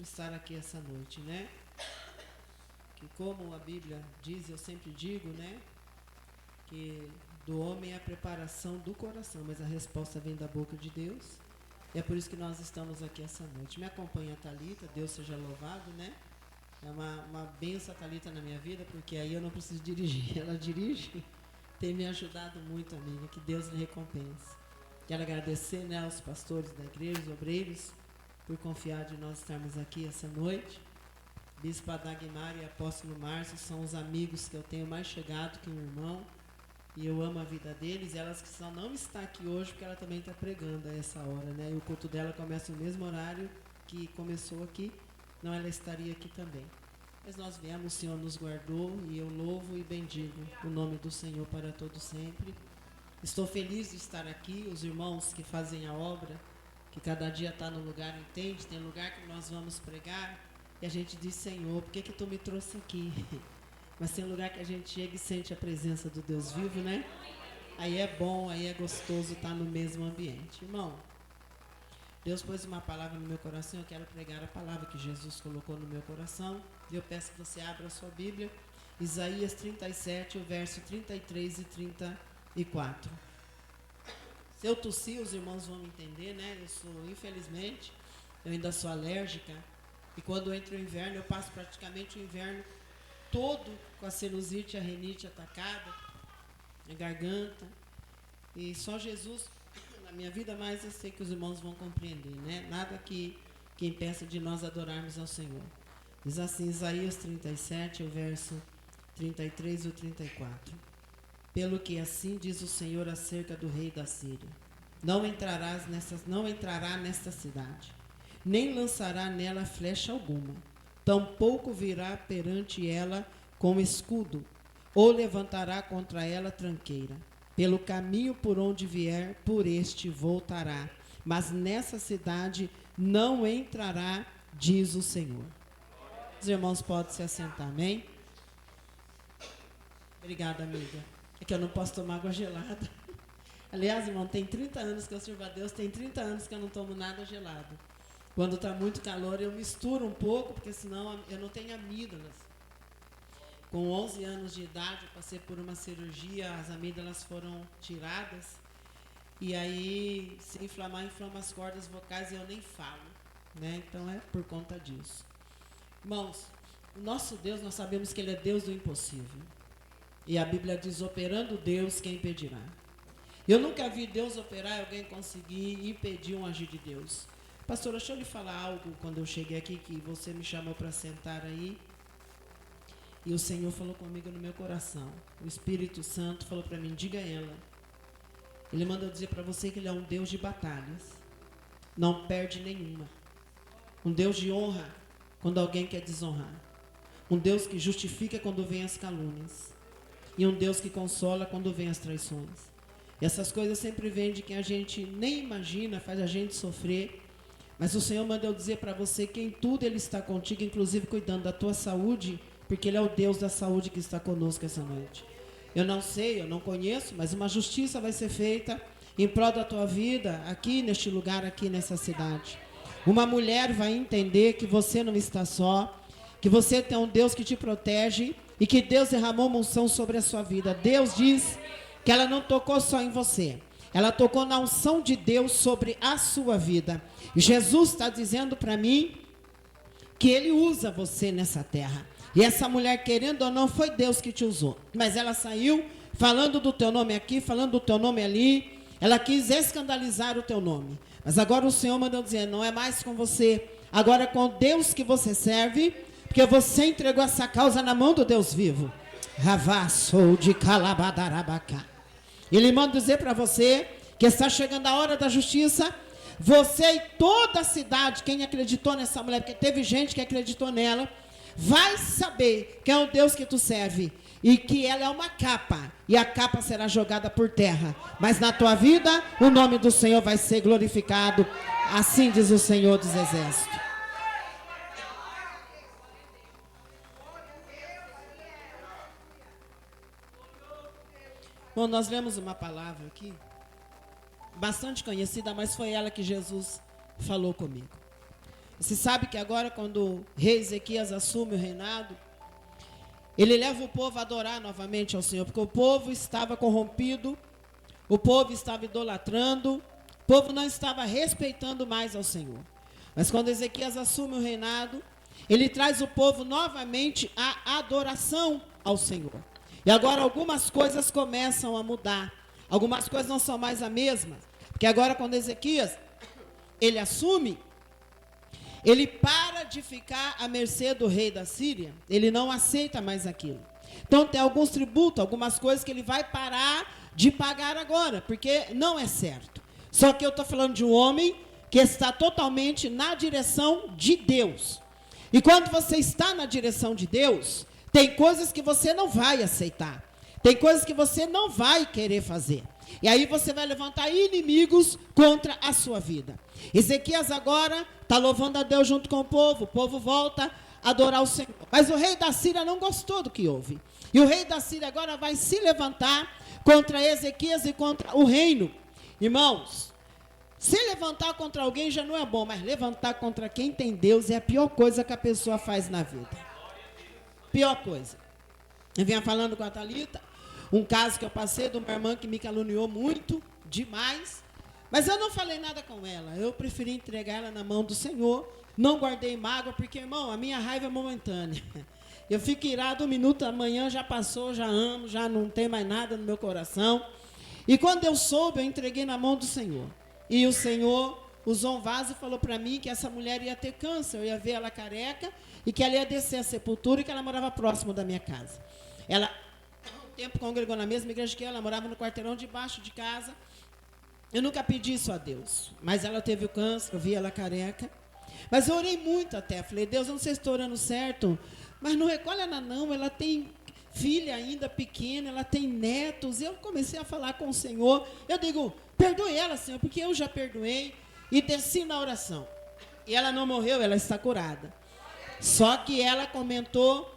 estar aqui essa noite, né? Que como a Bíblia diz, eu sempre digo, né? Que do homem é a preparação do coração, mas a resposta vem da boca de Deus. E é por isso que nós estamos aqui essa noite. Me acompanha a Thalita, Deus seja louvado, né? É uma bênção a Thalita na minha vida, porque aí eu não preciso dirigir. Ela dirige, tem me ajudado muito, amiga. Que Deus lhe recompense. Quero agradecer, né, aos pastores da igreja, os obreiros, por confiar de nós estarmos aqui essa noite. Bispo Adagmar e Apóstolo Márcio são os amigos que eu tenho mais chegado que um irmão. E eu amo a vida deles. E elas que só não está aqui hoje, porque ela também está pregando a essa hora, né? E o culto dela começa no mesmo horário que começou aqui. Não, ela estaria aqui também. Mas nós viemos, o Senhor nos guardou, e eu louvo e bendigo o nome do Senhor para todo sempre. Estou feliz de estar aqui. Os irmãos que fazem a obra, que cada dia está no lugar, entende? Tem lugar que nós vamos pregar e a gente diz: Senhor, por que que tu me trouxe aqui? Mas tem lugar que a gente chega e sente a presença do Deus vivo, né? Aí é bom, aí é gostoso estar no mesmo ambiente. Irmão, Deus pôs uma palavra no meu coração, eu quero pregar a palavra que Jesus colocou no meu coração. Eu peço que você abra a sua Bíblia, Isaías 37, o verso 33 e 34. Se eu tossir, os irmãos vão me entender, né? Eu sou, infelizmente, eu ainda sou alérgica. E quando entra o inverno, eu passo praticamente o inverno todo com a sinusite, a rinite atacada, a garganta. E só Jesus na minha vida, mas eu sei que os irmãos vão compreender, né? Nada que impeça de nós adorarmos ao Senhor. Diz assim, Isaías 37, o verso 33 e 34. Pelo que assim diz o Senhor acerca do rei da Síria: não entrará nesta cidade, nem lançará nela flecha alguma, tampouco virá perante ela com escudo, ou levantará contra ela tranqueira. Pelo caminho por onde vier, por este voltará, mas nessa cidade não entrará, diz o Senhor. Os irmãos podem se assentar, amém? Obrigada, amiga. É que eu não posso tomar água gelada. Aliás, irmão, tem 30 anos que eu sirvo a Deus, tem 30 anos que eu não tomo nada gelado. Quando está muito calor, eu misturo um pouco, porque senão eu não tenho amígdalas. Com 11 anos de idade, eu passei por uma cirurgia, as amígdalas foram tiradas. E aí, se inflama as cordas vocais e eu nem falo, né? Então, é por conta disso. Irmãos, o nosso Deus, nós sabemos que Ele é Deus do impossível. E a Bíblia diz: operando Deus, quem impedirá? Eu nunca vi Deus operar e alguém conseguir impedir um agir de Deus. Pastor, deixa eu lhe falar algo quando eu cheguei aqui, que você me chamou para sentar aí. E o Senhor falou comigo no meu coração. O Espírito Santo falou para mim: diga a ela. Ele manda eu dizer para você que Ele é um Deus de batalhas. Não perde nenhuma. Um Deus de honra quando alguém quer desonrar. Um Deus que justifica quando vem as calúnias. E um Deus que consola quando vem as traições. E essas coisas sempre vêm de quem a gente nem imagina, faz a gente sofrer. Mas o Senhor manda eu dizer para você que em tudo Ele está contigo, inclusive cuidando da tua saúde, porque Ele é o Deus da saúde que está conosco essa noite. Eu não sei, eu não conheço, mas uma justiça vai ser feita em prol da tua vida, aqui neste lugar, aqui nessa cidade. Uma mulher vai entender que você não está só, que você tem um Deus que te protege e que Deus derramou uma unção sobre a sua vida. Deus diz que ela não tocou só em você. Ela tocou na unção de Deus sobre a sua vida. Jesus está dizendo para mim que Ele usa você nessa terra. E essa mulher, querendo ou não, foi Deus que te usou. Mas ela saiu falando do teu nome aqui, falando do teu nome ali. Ela quis escandalizar o teu nome. Mas agora o Senhor mandou dizer: não é mais com você. Agora é com Deus que você serve, porque você entregou essa causa na mão do Deus vivo. Ravassou de calabadarabacá. Ele manda dizer para você que está chegando a hora da justiça. Você e toda a cidade, quem acreditou nessa mulher, porque teve gente que acreditou nela, vai saber que é o Deus que tu serve e que ela é uma capa, e a capa será jogada por terra, mas na tua vida o nome do Senhor vai ser glorificado, assim diz o Senhor dos Exércitos. Bom, nós lemos uma palavra aqui, bastante conhecida, mas foi ela que Jesus falou comigo. Você sabe que agora, quando o rei Ezequias assume o reinado, ele leva o povo a adorar novamente ao Senhor, porque o povo estava corrompido, o povo estava idolatrando, o povo não estava respeitando mais ao Senhor. Mas quando Ezequias assume o reinado, ele traz o povo novamente à adoração ao Senhor. E agora algumas coisas começam a mudar. Algumas coisas não são mais as mesmas. Porque agora quando Ezequias, ele assume, ele para de ficar à mercê do rei da Síria. Ele não aceita mais aquilo. Então tem alguns tributos, algumas coisas que ele vai parar de pagar agora, porque não é certo. Só que eu estou falando de um homem que está totalmente na direção de Deus. E quando você está na direção de Deus, tem coisas que você não vai aceitar. Tem coisas que você não vai querer fazer. E aí você vai levantar inimigos contra a sua vida. Ezequias agora está louvando a Deus junto com o povo volta a adorar o Senhor. Mas o rei da Síria não gostou do que houve. E o rei da Síria agora vai se levantar contra Ezequias e contra o reino. Irmãos, se levantar contra alguém já não é bom, mas levantar contra quem tem Deus é a pior coisa que a pessoa faz na vida. Pior coisa. Eu vinha falando com a Thalita, um caso que eu passei de uma irmã que me caluniou muito, demais, mas eu não falei nada com ela. Eu preferi entregar ela na mão do Senhor, não guardei mágoa, porque, irmão, a minha raiva é momentânea. Eu fico irado um minuto, amanhã já passou, já amo, já não tem mais nada no meu coração. E quando eu soube, eu entreguei na mão do Senhor. E o Senhor usou um vaso e falou para mim que essa mulher ia ter câncer, eu ia ver ela careca, e que ela ia descer a sepultura e que ela morava próximo da minha casa. Ela, um tempo, congregou na mesma igreja que ela morava no quarteirão debaixo de casa. Eu nunca pedi isso a Deus, mas ela teve o câncer, eu vi ela careca. Mas eu orei muito até, falei, Deus, eu não sei se estou orando certo, mas não recolhe ela não, ela tem filha ainda pequena, ela tem netos. Eu comecei a falar com o Senhor, eu digo, perdoe ela, Senhor, porque eu já perdoei, e desci na oração. E ela não morreu, ela está curada. Só que ela comentou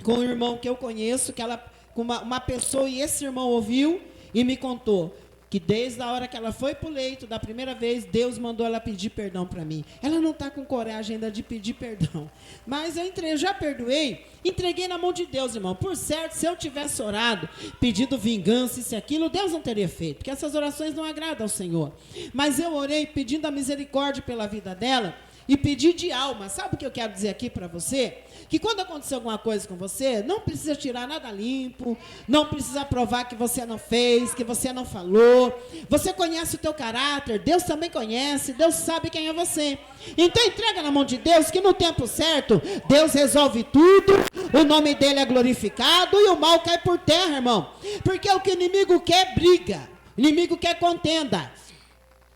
com o irmão que eu conheço, que ela, com uma pessoa, e esse irmão ouviu e me contou que desde a hora que ela foi para o leito, da primeira vez, Deus mandou ela pedir perdão para mim. Ela não está com coragem ainda de pedir perdão. Mas eu já perdoei, entreguei na mão de Deus, irmão. Por certo, se eu tivesse orado, pedido vingança, isso e aquilo, Deus não teria feito, porque essas orações não agradam ao Senhor. Mas eu orei pedindo a misericórdia pela vida dela, e pedir de alma. Sabe o que eu quero dizer aqui para você? Que quando acontecer alguma coisa com você, não precisa tirar nada limpo, não precisa provar que você não fez, que você não falou. Você conhece o teu caráter, Deus também conhece, Deus sabe quem é você. Então entrega na mão de Deus, que no tempo certo, Deus resolve tudo, o nome dele é glorificado e o mal cai por terra, irmão. Porque o que o inimigo quer, briga. O inimigo quer contenda.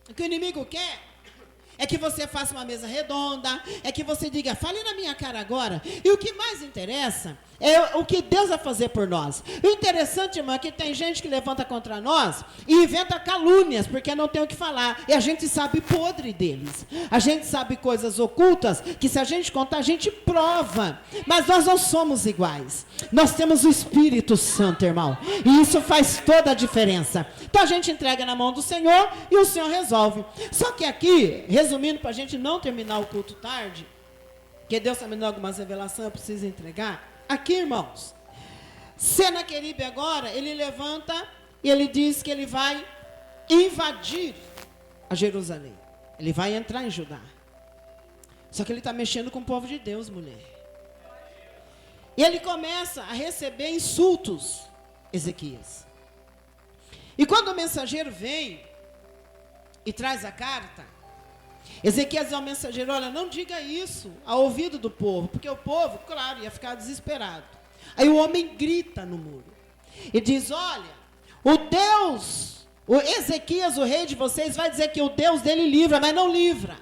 O que o inimigo quer é que você faça uma mesa redonda, é que você diga, fale na minha cara agora. E o que mais interessa é o que Deus vai fazer por nós. O interessante, irmão, é que tem gente que levanta contra nós e inventa calúnias, porque não tem o que falar. E a gente sabe podre deles. A gente sabe coisas ocultas, que se a gente contar, a gente prova. Mas nós não somos iguais. Nós temos o Espírito Santo, irmão. E isso faz toda a diferença. Então a gente entrega na mão do Senhor e o Senhor resolve. Só que aqui, resumindo, para a gente não terminar o culto tarde, porque Deus está me dando algumas revelações, eu preciso entregar. Aqui, irmãos, Senaqueribe agora, ele levanta e ele diz que ele vai invadir a Jerusalém. Ele vai entrar em Judá. Só que ele está mexendo com o povo de Deus, mulher. E ele começa a receber insultos, Ezequias. E quando o mensageiro vem e traz a carta, Ezequias diz ao mensageiro, olha, não diga isso ao ouvido do povo, porque o povo, claro, ia ficar desesperado. Aí o homem grita no muro e diz, olha, o Ezequias, o rei de vocês, vai dizer que o Deus dele livra, mas não livra.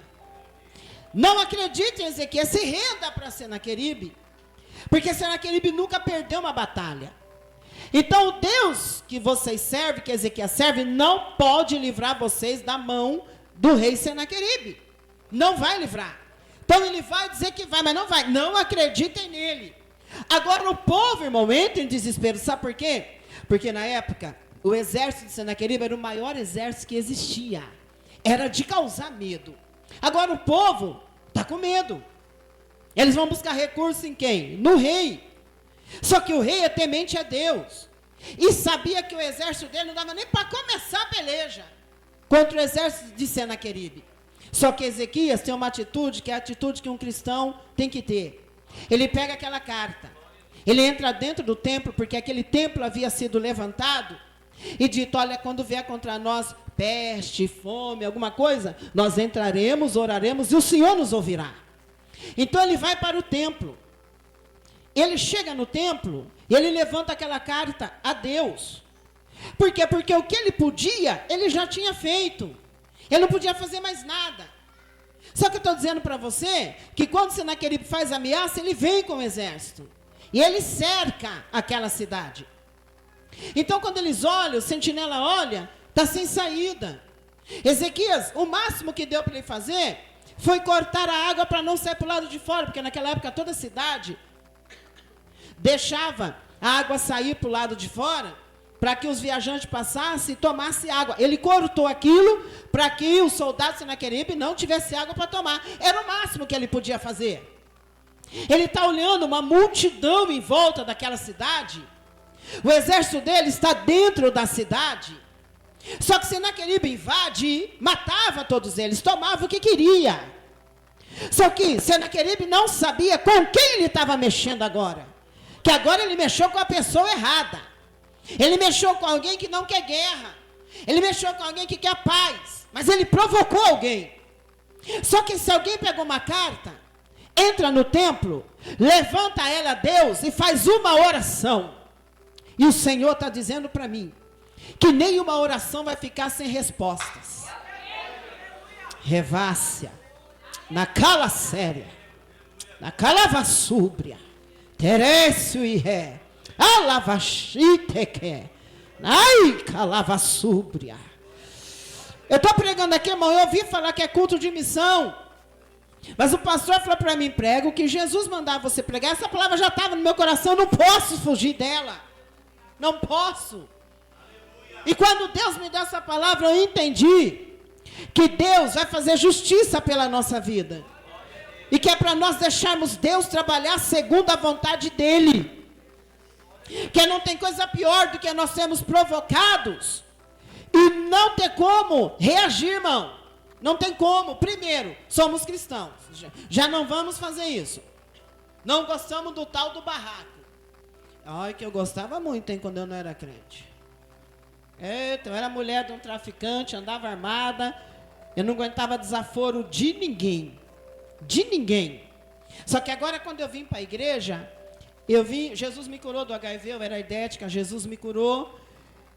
Não acredite em Ezequias, se renda para Senaqueribe, porque Senaqueribe nunca perdeu uma batalha. Então o Deus que vocês servem, que Ezequias serve, não pode livrar vocês da mão do rei Senaqueribe. Não vai livrar. Então ele vai dizer que vai, mas não vai. Não acreditem nele. Agora o povo, irmão, entra em desespero. Sabe por quê? Porque na época, o exército de Senaqueribe era o maior exército que existia. Era de causar medo. Agora o povo Está com medo. Eles vão buscar recurso em quem? No rei. Só que o rei é temente a Deus. E sabia que o exército dele não dava nem para começar a peleja contra o exército de Senaqueribe. Só que Ezequias tem uma atitude, que é a atitude que um cristão tem que ter. Ele pega aquela carta, ele entra dentro do templo, porque aquele templo havia sido levantado, e dito, olha, quando vier contra nós peste, fome, alguma coisa, nós entraremos, oraremos, e o Senhor nos ouvirá. Então ele vai para o templo. Ele chega no templo, e ele levanta aquela carta a Deus. Por quê? Porque o que ele podia, ele já tinha feito. Ele não podia fazer mais nada. Só que eu estou dizendo para você, que quando Senaqueribe faz ameaça, ele vem com o exército. E ele cerca aquela cidade. Então quando eles olham, o sentinela olha, está sem saída. Ezequias, o máximo que deu para ele fazer, foi cortar a água para não sair para o lado de fora, porque naquela época toda a cidade deixava a água sair para o lado de fora, para que os viajantes passassem e tomassem água. Ele cortou aquilo para que os soldados de Senaqueribe não tivessem água para tomar. Era o máximo que ele podia fazer. Ele está olhando uma multidão em volta daquela cidade. O exército dele está dentro da cidade. Só que Senaqueribe invade e matava todos eles, tomava o que queria. Só que Senaqueribe não sabia com quem ele estava mexendo agora. Que agora ele mexeu com a pessoa errada. Ele mexeu com alguém que não quer guerra. Ele mexeu com alguém que quer paz. Mas ele provocou alguém. Só que se alguém pegou uma carta, entra no templo, levanta ela a Deus e faz uma oração. E o Senhor está dizendo para mim, que nenhuma oração vai ficar sem respostas. Revácia, na cala séria, na calava súbria, terécio e ré, alavachiteque, ai calava súbria. Eu estou pregando aqui, irmão, eu ouvi falar que é culto de missão. Mas o pastor falou para mim, prego que Jesus mandava você pregar. Essa palavra já estava no meu coração, não posso fugir dela. Não posso. E quando Deus me deu essa palavra, eu entendi que Deus vai fazer justiça pela nossa vida. E que é para nós deixarmos Deus trabalhar segundo a vontade dEle. Que não tem coisa pior do que nós sermos provocados e não ter como reagir, irmão. Não tem como. Primeiro, somos cristãos. Já não vamos fazer isso. Não gostamos do tal do barraco. Olha que eu gostava muito, hein, quando eu não era crente. Eita, eu era mulher de um traficante, andava armada. Eu não aguentava desaforo de ninguém. De ninguém. Só que agora quando eu vim para a igreja, Jesus me curou do HIV, eu era aidética, Jesus me curou.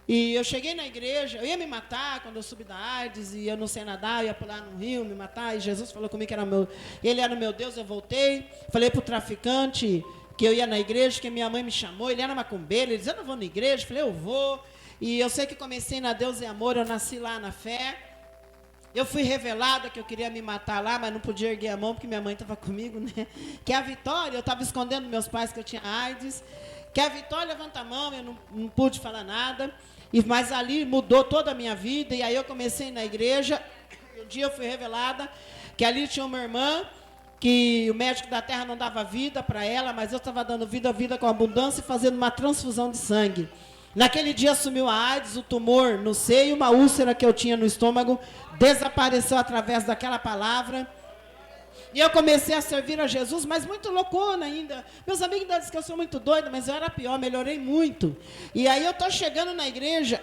E eu cheguei na igreja, eu ia me matar quando eu subi da AIDS, e eu não sei nadar, eu ia pular no rio, me matar, e Jesus falou comigo que ele era o meu Deus, eu voltei, falei para o traficante que eu ia na igreja, que minha mãe me chamou, ele era macumbeiro, ele disse, eu não vou na igreja, eu falei, eu vou, e eu sei que comecei na Deus e Amor, eu nasci lá na fé, eu fui revelada que eu queria me matar lá, mas não podia erguer a mão, porque minha mãe estava comigo, né, que a Vitória, eu estava escondendo meus pais que eu tinha AIDS, que a Vitória levanta a mão, eu não pude falar nada, mas ali mudou toda a minha vida, e aí eu comecei na igreja, e um dia eu fui revelada, que ali tinha uma irmã, que o médico da terra não dava vida para ela, mas eu estava dando vida com abundância e fazendo uma transfusão de sangue. Naquele dia assumiu a AIDS, o tumor no seio, uma úlcera que eu tinha no estômago, desapareceu através daquela palavra. E eu comecei a servir a Jesus, mas muito loucona ainda. Meus amigos ainda dizem que eu sou muito doida, mas eu era pior, melhorei muito. E aí eu estou chegando na igreja,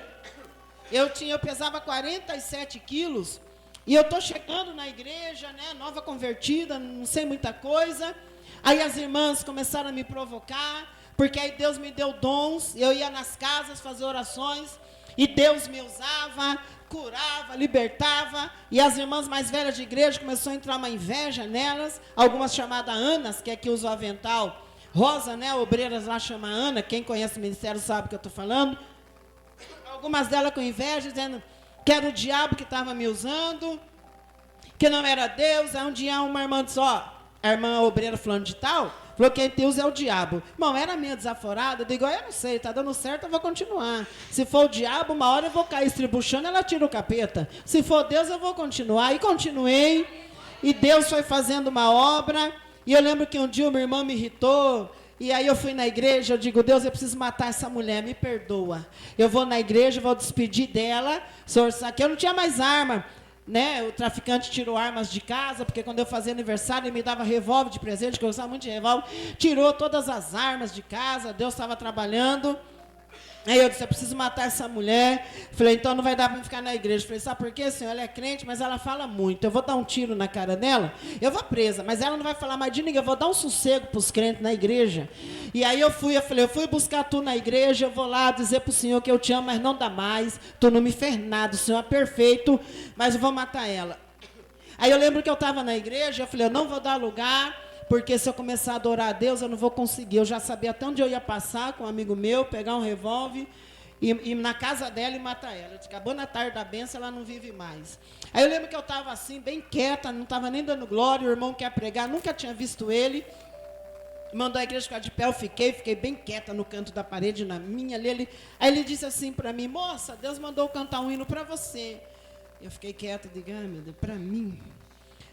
eu pesava 47 quilos, e eu estou chegando na igreja, né, nova convertida, não sei muita coisa. Aí as irmãs começaram a me provocar, porque aí Deus me deu dons, eu ia nas casas fazer orações, e Deus me usava, curava, libertava, e as irmãs mais velhas de igreja começou a entrar uma inveja nelas, algumas chamadas Anas, que é que usa o avental rosa, né, obreiras lá chamam Ana, quem conhece o ministério sabe o que eu estou falando, algumas delas com inveja, dizendo que era o diabo que estava me usando, que não era Deus. Aí um dia uma irmã disse, ó, a irmã obreira falando de tal, falou que quem te usa é o diabo. Irmão, era meio desaforada, eu digo, eu não sei, está dando certo, eu vou continuar. Se for o diabo, uma hora eu vou cair estribuchando, ela tira o capeta. Se for Deus, eu vou continuar. E continuei. E Deus foi fazendo uma obra. E eu lembro que um dia uma irmã me irritou. E aí eu fui na igreja, eu digo, Deus, eu preciso matar essa mulher, me perdoa. Eu vou na igreja, vou despedir dela. Senhor, que eu não tinha mais arma. Né? O traficante tirou armas de casa, porque quando eu fazia aniversário, ele me dava revólver de presente, que eu gostava muito de revólver. Tirou todas as armas de casa, Deus estava trabalhando. Aí eu disse, eu preciso matar essa mulher. Falei, então não vai dar para ficar na igreja. Falei, sabe por quê, senhor? Ela é crente, mas ela fala muito. Eu vou dar um tiro na cara dela, eu vou presa, mas ela não vai falar mais de ninguém. Eu vou dar um sossego para os crentes na igreja. E aí eu falei, eu fui buscar tu na igreja, eu vou lá dizer para o senhor que eu te amo, mas não dá mais. Tu não me fez nada, o senhor é perfeito, mas eu vou matar ela. Aí eu lembro que eu estava na igreja, eu falei, eu não vou dar lugar, porque se eu começar a adorar a Deus, eu não vou conseguir. Eu já sabia até onde eu ia passar com um amigo meu, pegar um revólver e ir na casa dela e matar ela. Eu disse, acabou na tarde da bênção, ela não vive mais. Aí eu lembro que eu estava assim, bem quieta, não estava nem dando glória, o irmão quer pregar, nunca tinha visto ele. Mandou a igreja ficar de pé, eu fiquei bem quieta no canto da parede, na minha ali. Aí ele disse assim para mim, moça, Deus mandou cantar um hino para você. Eu fiquei quieta, digo, ah, meu Deus, para mim.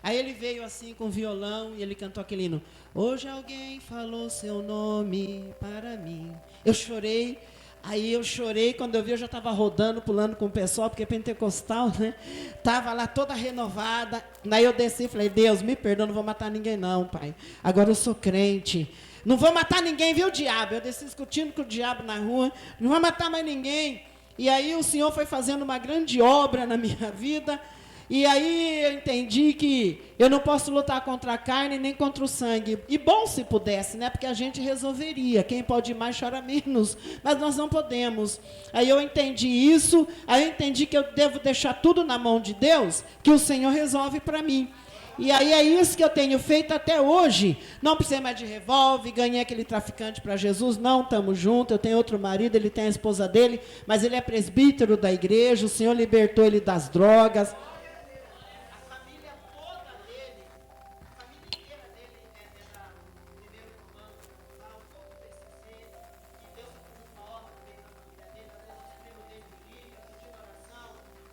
Aí ele veio assim com violão e ele cantou aquele hino. Hoje alguém falou seu nome para mim. Eu chorei. Aí eu chorei, quando eu vi eu já estava rodando, pulando com o pessoal, porque é pentecostal, né? Estava lá toda renovada. Daí eu desci e falei, Deus, me perdoa, não vou matar ninguém não, pai. Agora eu sou crente. Não vou matar ninguém, viu, diabo? Eu desci discutindo com o diabo na rua. Não vou matar mais ninguém. E aí o Senhor foi fazendo uma grande obra na minha vida. E aí eu entendi que eu não posso lutar contra a carne nem contra o sangue. E bom se pudesse, né? Porque a gente resolveria. Quem pode mais chora menos. Mas nós não podemos. Aí eu entendi isso. Aí eu entendi que eu devo deixar tudo na mão de Deus, que o Senhor resolve para mim. E aí é isso que eu tenho feito até hoje. Não precisei mais de revólver, ganhei aquele traficante para Jesus. Não, estamos juntos. Eu tenho outro marido, ele tem a esposa dele, mas ele é presbítero da igreja. O Senhor libertou ele das drogas.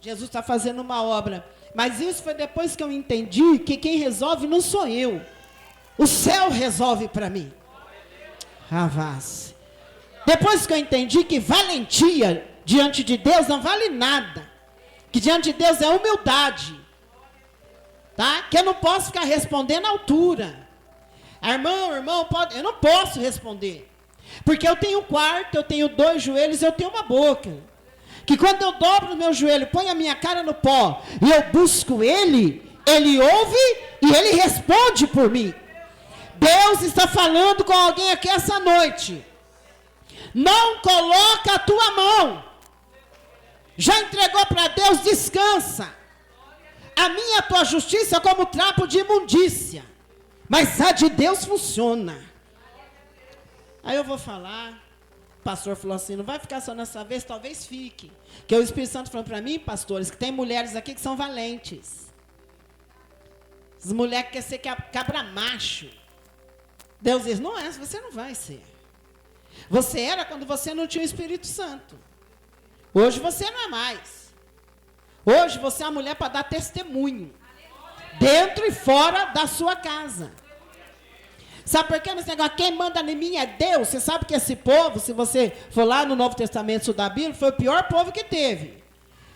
Jesus está fazendo uma obra. Mas isso foi depois que eu entendi que quem resolve não sou eu. O céu resolve para mim. Ravaz. Depois que eu entendi que valentia diante de Deus não vale nada. Que diante de Deus é humildade. Tá? Que eu não posso ficar respondendo à altura. Irmão, eu não posso responder. Porque eu tenho um quarto, eu tenho 2 joelhos, eu tenho uma boca. Que quando eu dobro o meu joelho, ponho a minha cara no pó e eu busco Ele, Ele ouve e Ele responde por mim. Deus está falando com alguém aqui essa noite. Não coloca a tua mão. Já entregou para Deus, descansa. A minha, a tua justiça é como trapo de imundícia. Mas a de Deus funciona. Aí eu vou falar. O pastor falou assim, não vai ficar só nessa vez, talvez fique. Que o Espírito Santo falou para mim, pastores, que tem mulheres aqui que são valentes. As mulheres que querem ser cabra macho. Deus diz, não é, você não vai ser. Você era quando você não tinha o Espírito Santo. Hoje você não é mais. Hoje você é uma mulher para dar testemunho. Dentro e fora da sua casa. Sabe por quê? Esse negócio, quem manda em mim é Deus. Você sabe que esse povo, se você for lá no Novo Testamento estudar a Bíblia, foi o pior povo que teve.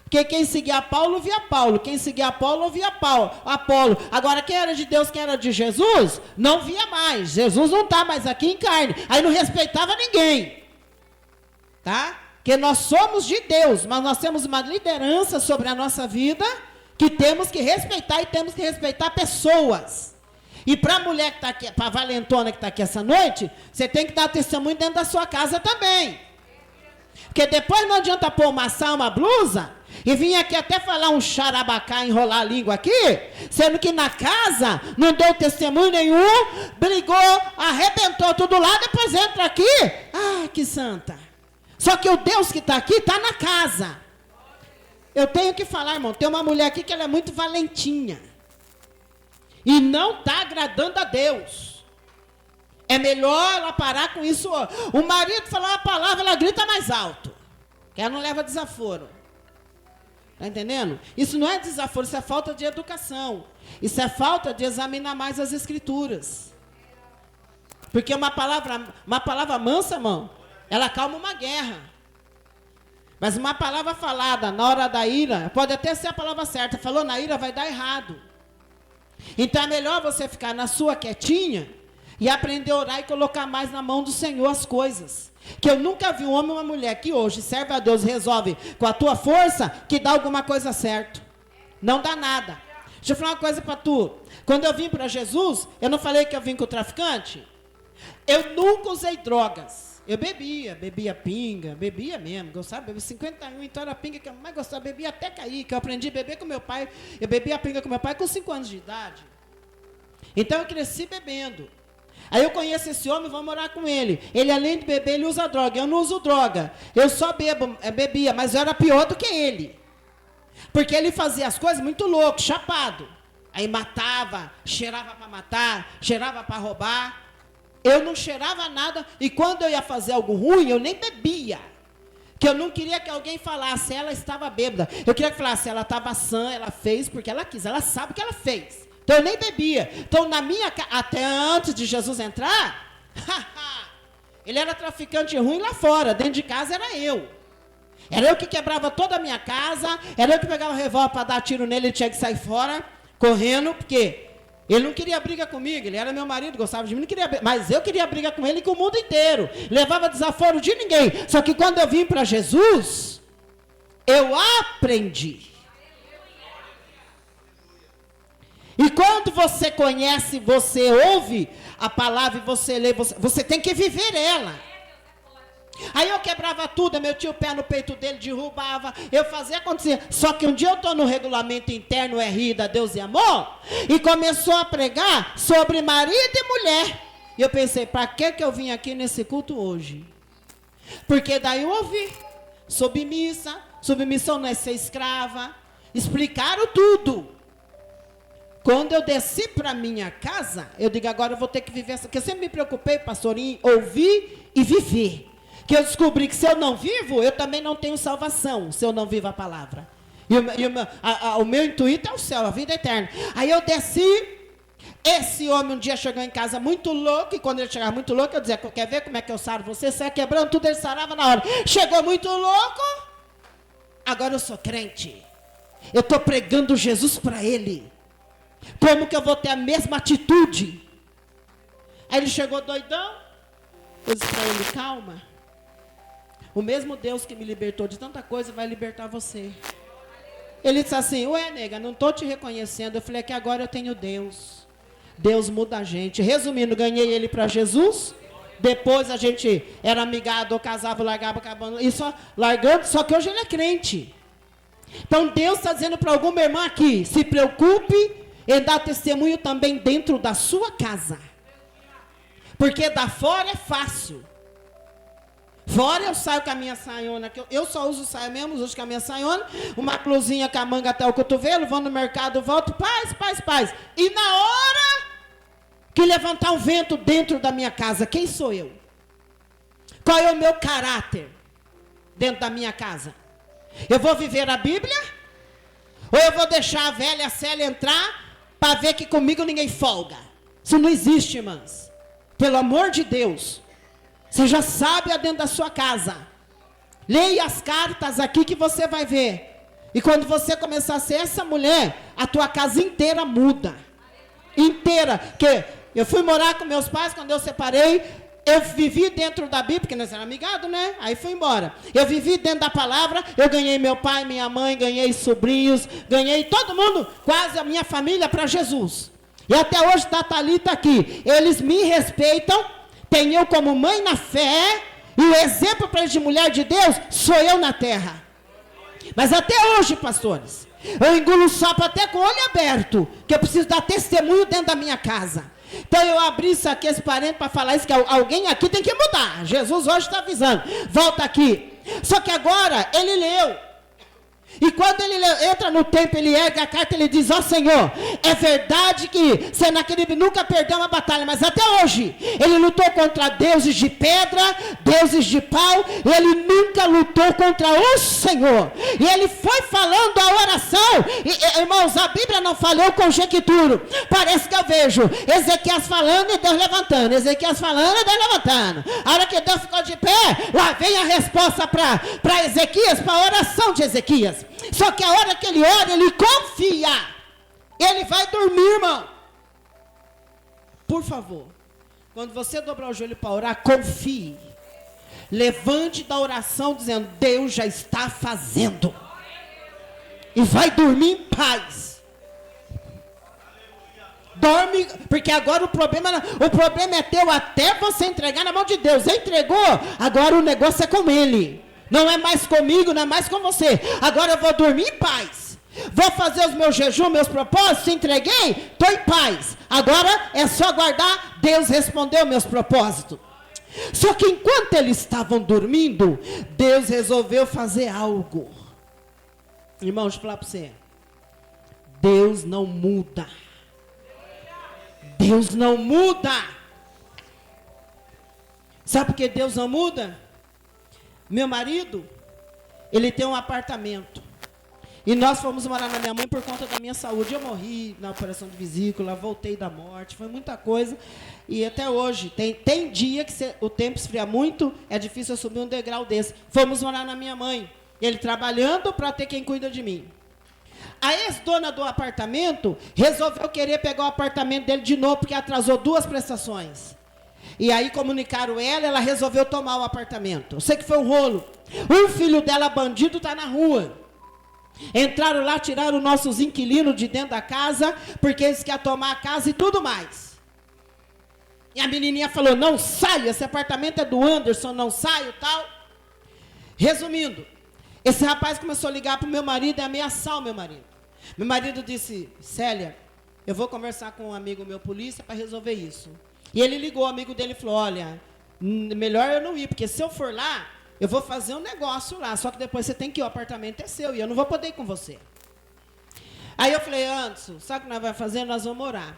Porque quem seguia Paulo, ouvia Paulo. Quem seguia Apolo, ouvia Apolo. Agora, quem era de Deus, quem era de Jesus, não via mais. Jesus não está mais aqui em carne. Aí não respeitava ninguém. Tá? Porque nós somos de Deus, mas nós temos uma liderança sobre a nossa vida que temos que respeitar e temos que respeitar pessoas. E para a mulher que está aqui, para a valentona que está aqui essa noite, você tem que dar testemunho dentro da sua casa também. Porque depois não adianta pôr uma blusa, e vir aqui até falar um charabacá, enrolar a língua aqui, sendo que na casa não deu testemunho nenhum, brigou, arrebentou tudo lá, depois entra aqui, que santa. Só que o Deus que está aqui está na casa. Eu tenho que falar, irmão, tem uma mulher aqui que ela é muito valentinha. E não está agradando a Deus. É melhor ela parar com isso. O marido fala uma palavra, ela grita mais alto. Que ela não leva desaforo. Está entendendo? Isso não é desaforo, isso é falta de educação. Isso é falta de examinar mais as escrituras. Porque uma palavra mansa, irmão, ela acalma uma guerra. Mas uma palavra falada na hora da ira, pode até ser a palavra certa, falou na ira vai dar errado. Então é melhor você ficar na sua quietinha e aprender a orar e colocar mais na mão do Senhor as coisas. Que eu nunca vi um homem ou uma mulher que hoje serve a Deus, resolve com a tua força, que dá alguma coisa certo. Não dá nada. Deixa eu falar uma coisa para tu. Quando eu vim para Jesus, eu não falei que eu vim com o traficante? Eu nunca usei drogas. Eu bebia pinga, bebia mesmo, gostava de beber 51, então era a pinga que eu mais gostava, bebia até cair, que eu aprendi a beber com meu pai, eu bebia a pinga com meu pai com 5 anos de idade. Então eu cresci bebendo. Aí eu conheço esse homem, vou morar com ele. Ele além de beber, ele usa droga, eu não uso droga. Eu só bebia, mas eu era pior do que ele. Porque ele fazia as coisas muito louco, chapado. Aí matava, cheirava para matar, cheirava para roubar. Eu não cheirava nada, e quando eu ia fazer algo ruim, eu nem bebia. Que eu não queria que alguém falasse, ela estava bêbada. Eu queria que falasse, ela estava sã, ela fez porque ela quis, ela sabe o que ela fez. Então eu nem bebia. Então na minha casa, até antes de Jesus entrar, ele era traficante ruim lá fora, dentro de casa era eu. Era eu que quebrava toda a minha casa, era eu que pegava o revólver para dar tiro nele, ele tinha que sair fora, correndo, porque ele não queria briga comigo, ele era meu marido, gostava de mim, não queria, mas eu queria briga com ele e com o mundo inteiro. Levava desaforo de ninguém. Só que quando eu vim para Jesus, eu aprendi. E quando você conhece, você ouve a palavra e você lê, você tem que viver ela. Aí eu quebrava tudo, eu metia o pé no peito dele, derrubava, eu fazia acontecer. Só que um dia eu estou no regulamento interno RI da Deus e Amor, e começou a pregar sobre marido e mulher. E eu pensei, para que eu vim aqui nesse culto hoje? Porque daí eu ouvi, submissão não é ser escrava, explicaram tudo. Quando eu desci para minha casa, eu digo, agora eu vou ter que viver essa, porque eu sempre me preocupei, pastor, em ouvir e viver. Que eu descobri que se eu não vivo, eu também não tenho salvação, se eu não vivo a palavra. O meu intuito é o céu, a vida eterna. Aí eu desci, esse homem um dia chegou em casa muito louco, e quando ele chegava muito louco, eu dizia, quer ver como é que eu saro você? Sai quebrando tudo, ele sarava na hora. Chegou muito louco, agora eu sou crente. Eu estou pregando Jesus para ele. Como que eu vou ter a mesma atitude? Aí ele chegou doidão, eu disse para ele, calma. O mesmo Deus que me libertou de tanta coisa vai libertar você. Ele disse assim, ué, nega, não estou te reconhecendo. Eu falei que agora eu tenho Deus. Deus muda a gente. Resumindo, ganhei ele para Jesus. Depois a gente era amigado, casava, largava, acabando. E só largando, só que hoje ele é crente. Então Deus está dizendo para alguma irmã aqui, se preocupe em dar testemunho também dentro da sua casa. Porque da fora é fácil. Fora eu saio com a minha saiona, que eu só uso saia mesmo, uso com a minha saiona, uma blusinha com a manga até o cotovelo, vou no mercado, volto, paz. E na hora que levantar um vento dentro da minha casa, quem sou eu? Qual é o meu caráter dentro da minha casa? Eu vou viver a Bíblia? Ou eu vou deixar a velha Célia entrar para ver que comigo ninguém folga? Isso não existe, irmãs. Pelo amor de Deus. Seja sábia dentro da sua casa. Leia as cartas aqui que você vai ver. E quando você começar a ser essa mulher, a tua casa inteira muda. Inteira. Que eu fui morar com meus pais quando eu separei. Eu vivi dentro da Bíblia, porque nós éramos amigados, né? Aí fui embora. Eu vivi dentro da palavra. Eu ganhei meu pai, minha mãe, ganhei sobrinhos, ganhei todo mundo, quase a minha família para Jesus. E até hoje está a Thalita aqui. Eles me respeitam. Tenho eu como mãe na fé, e o exemplo para eles de mulher de Deus, sou eu na terra. Mas até hoje, pastores, eu engulo o sapo até com o olho aberto, que eu preciso dar testemunho dentro da minha casa. Então eu abri isso aqui, esse parente, para falar isso, que alguém aqui tem que mudar. Jesus hoje está avisando, volta aqui. Só que agora, ele leu. E quando ele entra no templo, ele ergue a carta, ele diz, ó Senhor, é verdade que Senaqueribe nunca perdeu uma batalha, mas até hoje, ele lutou contra deuses de pedra, deuses de pau, ele nunca lutou contra o Senhor. E ele foi falando a oração, irmãos, a Bíblia não fala, eu conjecturo, parece que eu vejo Ezequias falando e Deus levantando, Ezequias falando e Deus levantando. A hora que Deus ficou de pé, lá vem a resposta para Ezequias, para a oração de Ezequias. Só que a hora que ele ora, ele confia. Ele vai dormir, irmão. Por favor, quando você dobrar o joelho para orar, confie. Levante da oração dizendo, Deus já está fazendo. E vai dormir em paz. Dorme, porque agora o problema é teu até você entregar na mão de Deus. Entregou, agora o negócio é com ele. Não é mais comigo, não é mais com você. Agora eu vou dormir em paz. Vou fazer os meus jejuns, meus propósitos. Entreguei, estou em paz. Agora é só aguardar. Deus respondeu meus propósitos. Só que enquanto eles estavam dormindo, Deus resolveu fazer algo. Irmão, deixa eu falar para você. Deus não muda. Deus não muda. Sabe por que Deus não muda? Meu marido, ele tem um apartamento. E nós fomos morar na minha mãe por conta da minha saúde. Eu morri na operação de vesícula, voltei da morte, foi muita coisa. E até hoje, tem dia que o tempo esfria muito, é difícil eu subir um degrau desse. Fomos morar na minha mãe. Ele trabalhando para ter quem cuida de mim. A ex-dona do apartamento resolveu querer pegar o apartamento dele de novo, porque atrasou 2 prestações. E aí comunicaram ela resolveu tomar o apartamento. Eu sei que foi um rolo. Um filho dela, bandido, está na rua. Entraram lá, tiraram nossos inquilinos de dentro da casa, porque eles querem tomar a casa e tudo mais. E a menininha falou, não saio, esse apartamento é do Anderson, não saio, tal. Resumindo, esse rapaz começou a ligar para o meu marido e ameaçar o meu marido. Meu marido disse, Célia, eu vou conversar com um amigo meu, polícia, para resolver isso. E ele ligou, o amigo dele falou, olha, melhor eu não ir, porque se eu for lá, eu vou fazer um negócio lá, só que depois você tem que ir, o apartamento é seu, e eu não vou poder ir com você. Aí eu falei, Anderson, sabe o que nós vamos fazer? Nós vamos orar.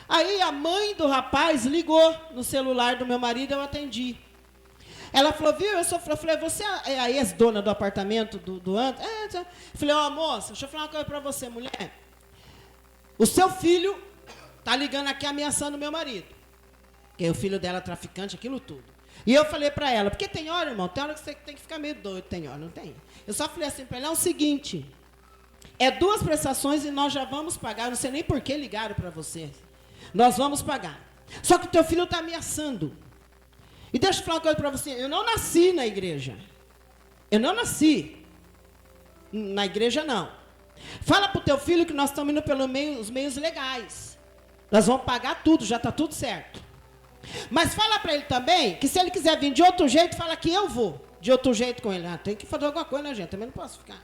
Aí a mãe do rapaz ligou no celular do meu marido, eu atendi. Ela falou, viu, eu falei, você é a ex-dona do apartamento do Anderson? Eu falei, ó, moça, deixa eu falar uma coisa para você, mulher. O seu filho está ligando aqui ameaçando o meu marido. Porque o filho dela é traficante, aquilo tudo. E eu falei para ela, porque tem hora, irmão, tem hora que você tem que ficar meio doido, tem hora, não tem? Eu só falei assim para ela, é o seguinte, é 2 prestações e nós já vamos pagar, não sei nem por que ligaram para você. Nós vamos pagar. Só que o teu filho está ameaçando. E deixa eu falar uma coisa para você, eu não nasci na igreja. Eu não nasci na igreja, não. Fala para o teu filho que nós estamos indo pelos meios legais. Nós vamos pagar tudo, já está tudo certo. Mas fala para ele também, que se ele quiser vir de outro jeito, fala que eu vou de outro jeito com ele. Tem que fazer alguma coisa, né, gente? Também não posso ficar.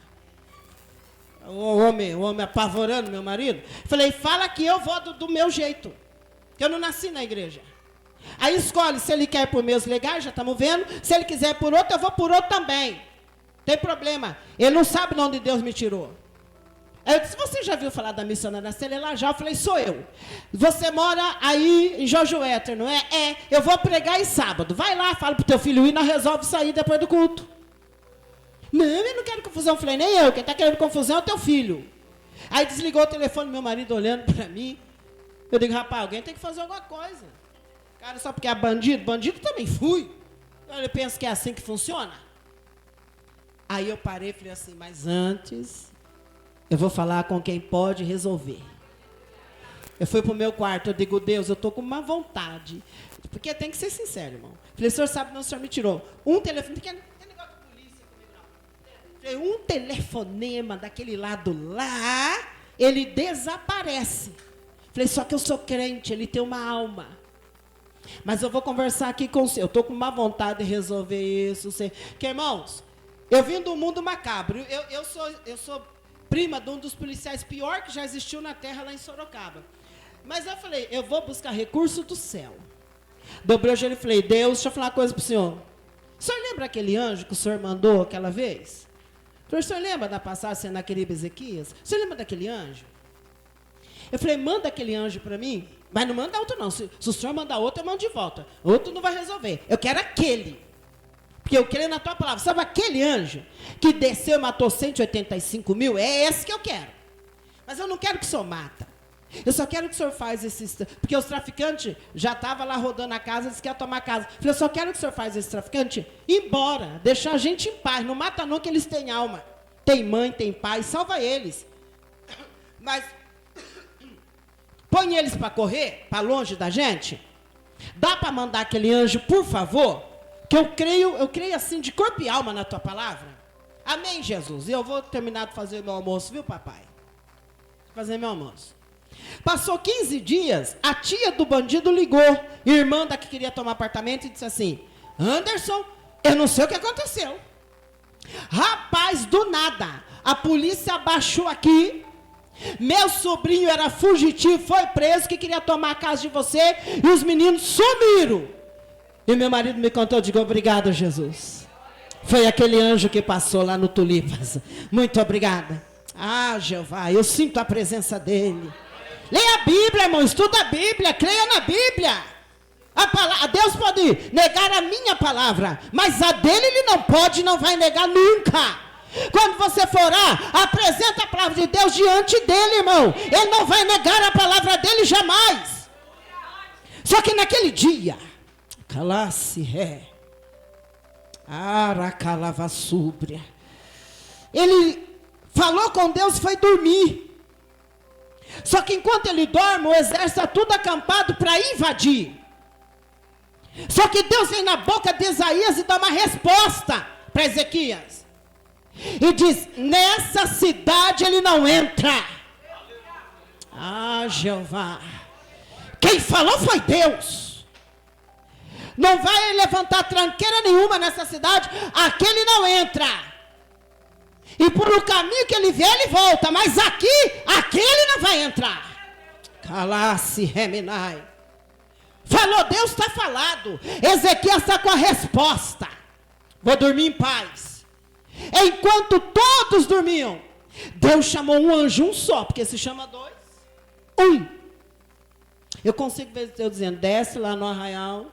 O homem apavorando meu marido. Falei, fala que eu vou do meu jeito. Que eu não nasci na igreja. Aí escolhe, se ele quer por meios legais, já estamos vendo. Se ele quiser por outro, eu vou por outro também. Tem problema. Ele não sabe de onde Deus me tirou. Eu disse, você já viu falar da missionária Célia? Ela já, eu falei, sou eu. Você mora aí em Jojuéter, não é? É, eu vou pregar em sábado. Vai lá, fala pro teu filho ir, nós resolve sair depois do culto. Não, eu não quero confusão. Eu falei, nem eu, quem está querendo confusão é o teu filho. Aí desligou o telefone, meu marido olhando para mim. Eu digo, rapaz, alguém tem que fazer alguma coisa. Cara, só porque é bandido também fui. Ele pensa que é assim que funciona. Aí eu parei e falei assim, mas antes... eu vou falar com quem pode resolver. Eu fui para o meu quarto, eu digo, Deus, eu estou com uma vontade. Porque tem que ser sincero, irmão. Falei, o senhor sabe, não, o senhor me tirou. Um telefone, tem negócio de polícia comigo, não. Falei, um telefonema daquele lado lá, ele desaparece. Falei, só que eu sou crente, ele tem uma alma. Mas eu vou conversar aqui com o senhor. Eu estou com uma vontade de resolver isso. Porque, irmãos, eu vim do mundo macabro. Eu sou prima de um dos policiais pior que já existiu na terra lá em Sorocaba. Mas eu falei, eu vou buscar recurso do céu. Dobrei o joelho e falei, Deus, deixa eu falar uma coisa para o senhor. O senhor lembra aquele anjo que o senhor mandou aquela vez? O senhor lembra da passagem naquele Ezequias? O senhor lembra daquele anjo? Eu falei, manda aquele anjo para mim, mas não manda outro não. Se o senhor mandar outro, eu mando de volta. Outro não vai resolver. Eu quero aquele. Porque eu creio na tua palavra. Sabe aquele anjo que desceu e matou 185 mil? É esse que eu quero. Mas eu não quero que o senhor mata. Eu só quero que o senhor faz esses... Porque os traficantes já estavam lá rodando a casa, eles querem tomar a casa. Eu falei, eu só quero que o senhor faz esse traficante ir embora, deixar a gente em paz. Não mata não, que eles têm alma. Tem mãe, tem pai, salva eles. Mas põe eles para correr, para longe da gente. Dá para mandar aquele anjo, por favor? Que eu creio assim, de corpo e alma na tua palavra. Amém, Jesus. E eu vou terminar de fazer meu almoço, viu, papai? Fazer meu almoço. Passou 15 dias, a tia do bandido ligou, irmã da que queria tomar apartamento, e disse assim, Anderson, eu não sei o que aconteceu. Rapaz, do nada, a polícia abaixou aqui, meu sobrinho era fugitivo, foi preso, que queria tomar a casa de você, e os meninos sumiram. E meu marido me contou, eu digo, obrigado, Jesus. Foi aquele anjo que passou lá no Tulipas. Muito obrigada. Ah, Jeová, eu sinto a presença dele. Leia a Bíblia, irmão, estuda a Bíblia, creia na Bíblia. Deus pode negar a minha palavra, mas a dele ele não pode, não vai negar nunca. Quando você for orar, apresenta a palavra de Deus diante dele, irmão. Ele não vai negar a palavra dele jamais. Só que naquele dia, calasse ré, aracalava súbria, ele falou com Deus e foi dormir. Só que enquanto ele dorme, o exército está tudo acampado para invadir. Só que Deus vem na boca de Isaías e dá uma resposta para Ezequias. E diz, nessa cidade ele não entra. Ah, Jeová. Quem falou foi Deus. Não vai levantar tranqueira nenhuma nessa cidade. Aquele não entra. E por o caminho que ele vier, ele volta. Mas aquele não vai entrar. Calasse, reminai. Falou, Deus está falado. Ezequias está com a resposta. Vou dormir em paz. Enquanto todos dormiam, Deus chamou um anjo, um só, porque se chama dois. Um. Eu consigo ver Deus dizendo, desce lá no arraial.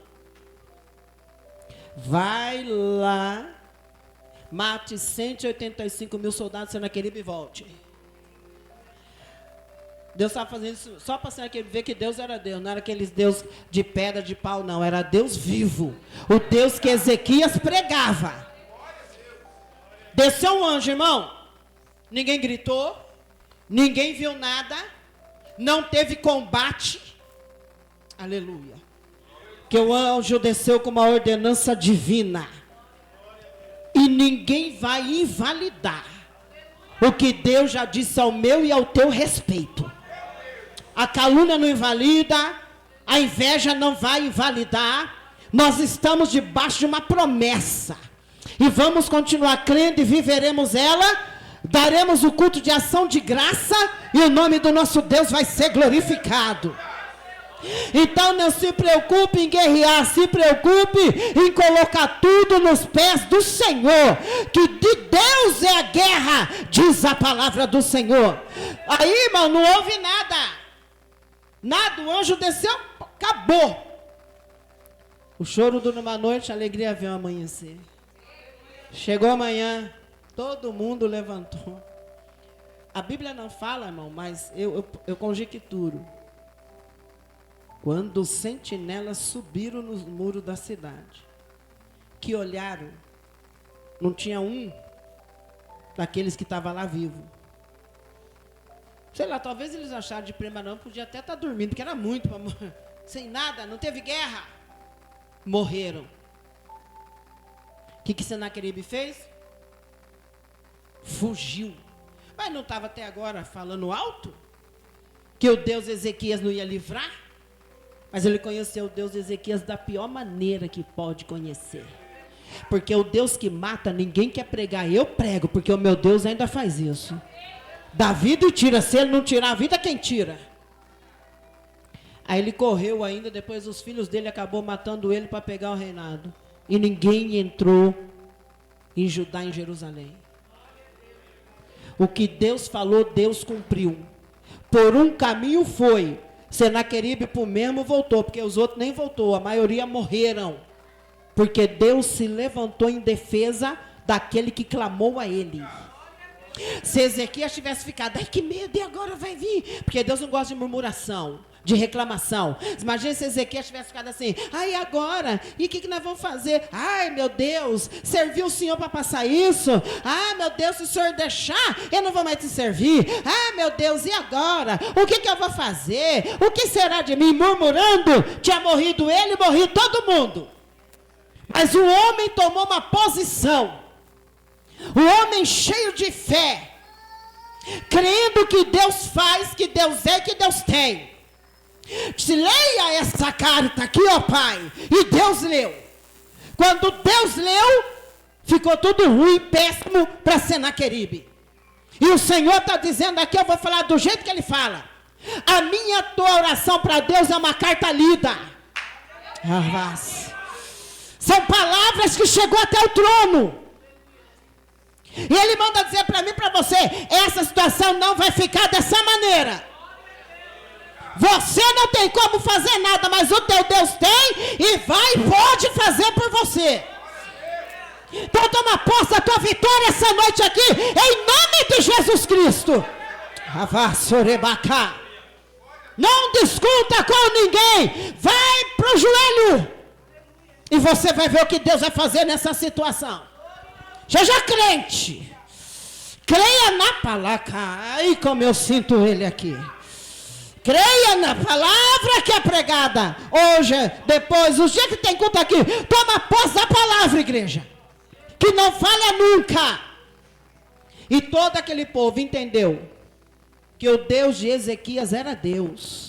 Vai lá. Mate 185 mil soldados, Senaqueribe, e volte. Deus estava fazendo isso só para Senaqueribe ver que Deus era Deus. Não era aqueles Deus de pedra, de pau, não. Era Deus vivo. O Deus que Ezequias pregava. Desceu um anjo, irmão. Ninguém gritou. Ninguém viu nada. Não teve combate. Aleluia. Que o anjo desceu com uma ordenança divina. E ninguém vai invalidar o que Deus já disse ao meu e ao teu respeito. A calúnia não invalida, a inveja não vai invalidar. Nós estamos debaixo de uma promessa. E vamos continuar crendo e viveremos ela. Daremos o culto de ação de graça e o nome do nosso Deus vai ser glorificado. Então não se preocupe em guerrear, se preocupe em colocar tudo nos pés do Senhor, que de Deus é a guerra, diz a palavra do Senhor. Aí, irmão, não houve nada, o anjo desceu, acabou. O choro dura uma noite, a alegria vem ao amanhecer. Chegou amanhã, todo mundo levantou. A Bíblia não fala, irmão, mas eu conjecturo. Quando os sentinelas subiram nos muros da cidade, que olharam, não tinha um daqueles que estava lá vivo. Sei lá, talvez eles acharam de prima não, podia até estar dormindo, porque era muito, sem nada, não teve guerra. Morreram. O que Senaqueribe fez? Fugiu. Mas não estava até agora falando alto? Que o Deus Ezequias não ia livrar? Mas ele conheceu o Deus de Ezequias da pior maneira que pode conhecer. Porque o Deus que mata, ninguém quer pregar. Eu prego, porque o meu Deus ainda faz isso. Dá vida e tira. Se ele não tirar a vida, quem tira? Aí ele correu ainda, depois os filhos dele acabou matando ele para pegar o reinado. E ninguém entrou em Judá, em Jerusalém. O que Deus falou, Deus cumpriu. Por um caminho foi, Senaqueribe por mesmo voltou, porque os outros nem voltou, a maioria morreram. Porque Deus se levantou em defesa daquele que clamou a ele. Se Ezequias tivesse ficado, ai que medo, e agora vai vir? Porque Deus não gosta de murmuração, de reclamação. Imagina se Ezequias tivesse ficado assim, ai agora, e o que nós vamos fazer? Ai meu Deus, serviu o Senhor para passar isso? Ah meu Deus, se o Senhor deixar, eu não vou mais te servir. Ah meu Deus, e agora? O que eu vou fazer? O que será de mim? Murmurando, tinha morrido ele, morrido todo mundo. Mas o homem tomou uma posição. O homem cheio de fé, crendo que Deus faz, que Deus é, que Deus tem. Leia essa carta aqui, ó Pai. E Deus leu. Quando Deus leu, ficou tudo ruim, péssimo para Senaqueribe. E o Senhor está dizendo aqui, eu vou falar do jeito que Ele fala. A minha tua oração para Deus é uma carta lida. São palavras que chegou até o trono. E Ele manda dizer para mim e para você, essa situação não vai ficar dessa maneira. Você não tem como fazer nada, mas o teu Deus tem e vai e pode fazer por você. Então toma posse da tua vitória essa noite aqui, em nome de Jesus Cristo. Não discuta com ninguém, vai para o joelho. E você vai ver o que Deus vai fazer nessa situação. Seja crente. Creia na palavra. Ai, como eu sinto ele aqui. Creia na palavra que é pregada. Hoje, depois, os dias que tem culto aqui, toma posse da palavra, igreja. Que não falha nunca. E todo aquele povo entendeu que o Deus de Ezequias era Deus.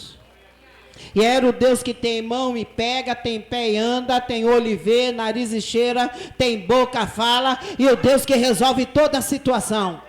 E era o Deus que tem mão e pega, tem pé e anda, tem olho e vê, nariz e cheira, tem boca, fala, e o Deus que resolve toda a situação.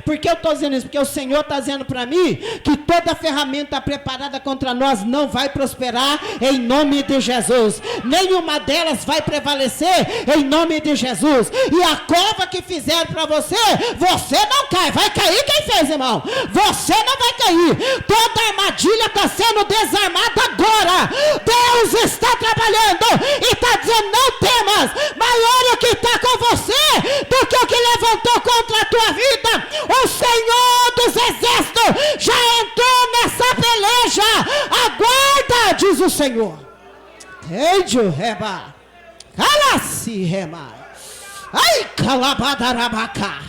Por que eu estou dizendo isso? Porque o Senhor está dizendo para mim que toda ferramenta preparada contra nós não vai prosperar em nome de Jesus. Nenhuma delas vai prevalecer em nome de Jesus. E a cova que fizeram para você, você não cai. Vai cair quem fez, irmão? Você não vai cair. Toda armadilha está sendo desarmada agora. Deus está trabalhando e está dizendo, não temas. Maior é o que está com você do que o que levantou contra a tua vida. O Senhor dos Exércitos já entrou nessa peleja. Aguarda, diz o Senhor. Eidio reba, cala-se rema, ai calabadarabaca,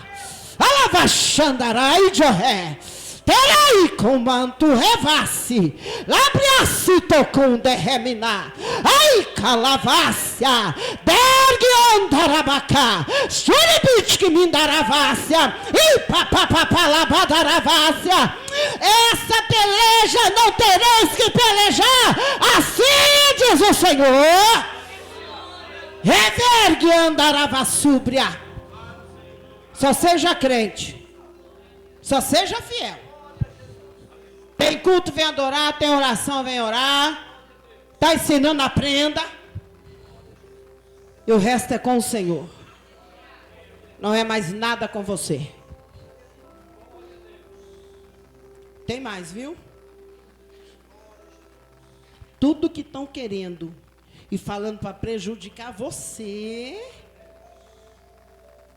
alavachandarai joré. Terei comando revasse, labriasse tocum derreminar, ai calavácia, dergue andarabacá, suribit que mindaravácia, e papapapalabadaravácia. Essa peleja não tereis que pelejar, assim diz o Senhor. Revergue andaravassúbria. Só seja crente, só seja fiel. Tem culto, vem adorar. Tem oração, vem orar. Está ensinando, aprenda. E o resto é com o Senhor. Não é mais nada com você. Tem mais, viu? Tudo que estão querendo e falando para prejudicar você,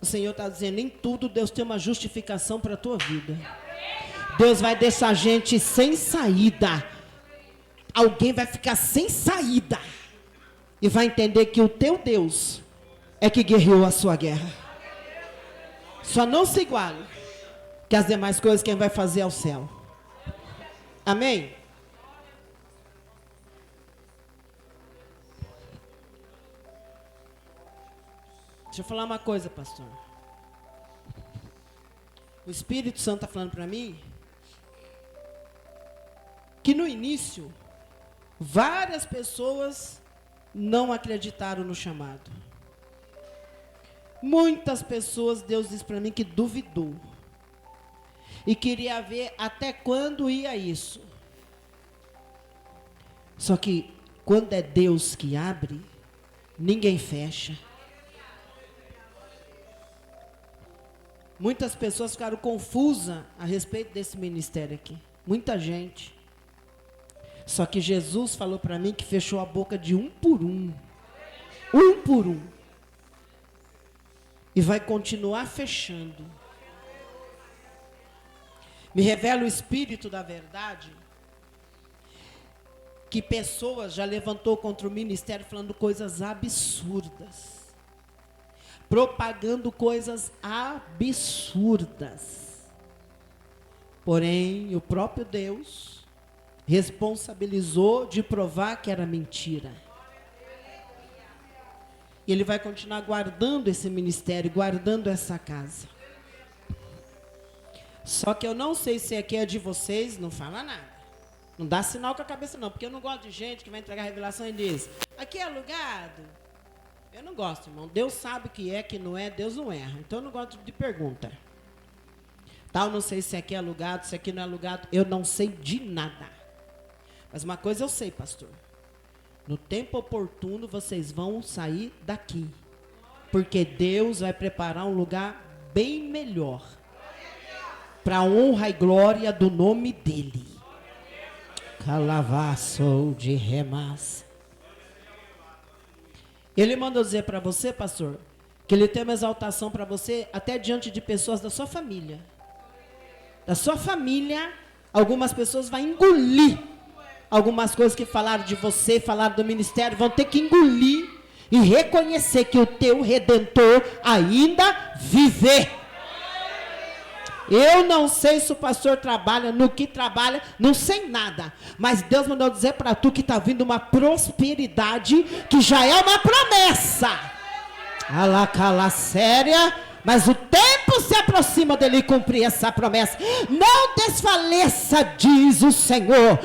o Senhor está dizendo, em tudo Deus tem uma justificação para a tua vida. Deus vai deixar a gente sem saída. Alguém vai ficar sem saída. E vai entender que o teu Deus é que guerreou a sua guerra. Só não se iguale, que as demais coisas quem vai fazer é o céu. Amém? Deixa eu falar uma coisa, pastor. O Espírito Santo está falando para mim que no início várias pessoas não acreditaram no chamado. Muitas pessoas, Deus disse para mim que duvidou. E queria ver até quando ia isso. Só que quando é Deus que abre, ninguém fecha. Muitas pessoas ficaram confusas a respeito desse ministério aqui. Muita gente. Só que Jesus falou para mim que fechou a boca de um por um. Um por um. E vai continuar fechando. Me revela o Espírito da verdade que pessoas já levantou contra o ministério falando coisas absurdas. Propagando coisas absurdas. Porém, o próprio Deus responsabilizou de provar que era mentira. E Ele vai continuar guardando esse ministério, guardando essa casa. Só que eu não sei se aqui é de vocês, não fala nada. Não dá sinal com a cabeça não, porque eu não gosto de gente que vai entregar revelação e diz, aqui é alugado. Eu não gosto, irmão. Deus sabe o que é, que não é, Deus não erra. Então eu não gosto de pergunta. Tal, não sei se aqui é alugado, se aqui não é alugado. Eu não sei de nada. Mas uma coisa eu sei, pastor. No tempo oportuno vocês vão sair daqui. Porque Deus vai preparar um lugar bem melhor. Para a honra e glória do nome dEle. Calavaço de remas. Ele mandou dizer para você, pastor, que Ele tem uma exaltação para você até diante de pessoas da sua família. Da sua família, algumas pessoas vão engolir algumas coisas que falaram de você, falaram do ministério, vão ter que engolir e reconhecer que o teu Redentor ainda vive. Eu não sei se o pastor trabalha, no que trabalha, não sei nada. Mas Deus mandou dizer para tu que está vindo uma prosperidade, que já é uma promessa. Alacala séria, mas o tempo se aproxima dele cumprir essa promessa. Não desfaleça, diz o Senhor.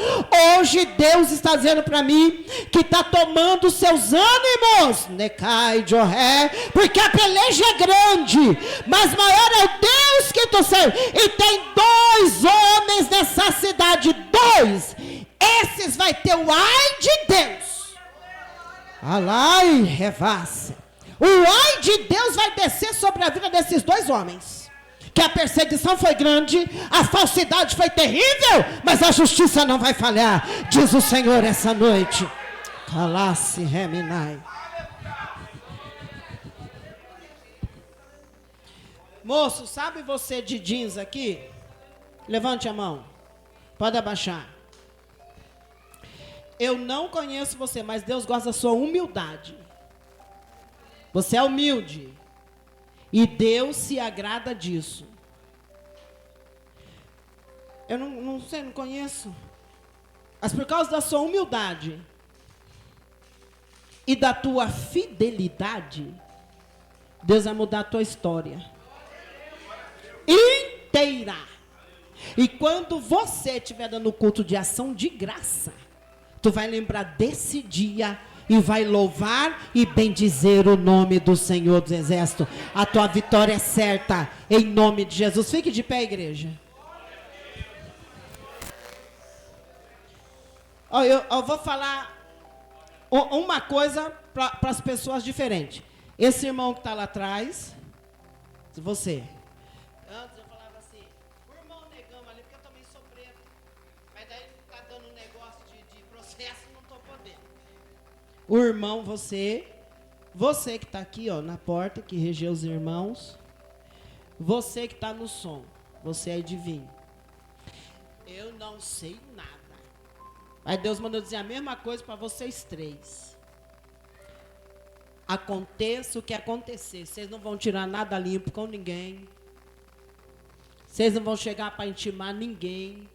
Hoje Deus está dizendo para mim que está tomando seus ânimos. Necai, Joré, porque a peleja é grande, mas maior é o Deus que tu serve. E tem 2 homens nessa cidade, 2. Esses vai ter o ai de Deus. Alai, revasse. O ai de Deus vai descer sobre a vida desses 2 homens. Que a perseguição foi grande, a falsidade foi terrível, mas a justiça não vai falhar, diz o Senhor essa noite. Calasse reminai. Moço, sabe você de jeans aqui? Levante a mão. Pode abaixar. Eu não conheço você, mas Deus gosta da sua humildade. Você é humilde. E Deus se agrada disso. Eu não sei, não conheço. Mas por causa da sua humildade e da tua fidelidade, Deus vai mudar a tua história inteira. E quando você estiver dando culto de ação de graça, tu vai lembrar desse dia e vai louvar e bendizer o nome do Senhor dos Exércitos. A tua vitória é certa, em nome de Jesus. Fique de pé, igreja. Eu vou falar uma coisa para as pessoas diferentes. Esse irmão que está lá atrás, você. Antes eu falava assim, o irmão negamos ali, porque eu também sou preto. Mas daí ficar dando um negócio de processo, não estou podendo. O irmão, você que está aqui, ó, na porta, que regeu os irmãos. Você que está no som, você é adivinho. Eu não sei nada. Mas Deus mandou dizer a mesma coisa para vocês 3. Aconteça o que acontecer, vocês não vão tirar nada limpo com ninguém. Vocês não vão chegar para intimar ninguém.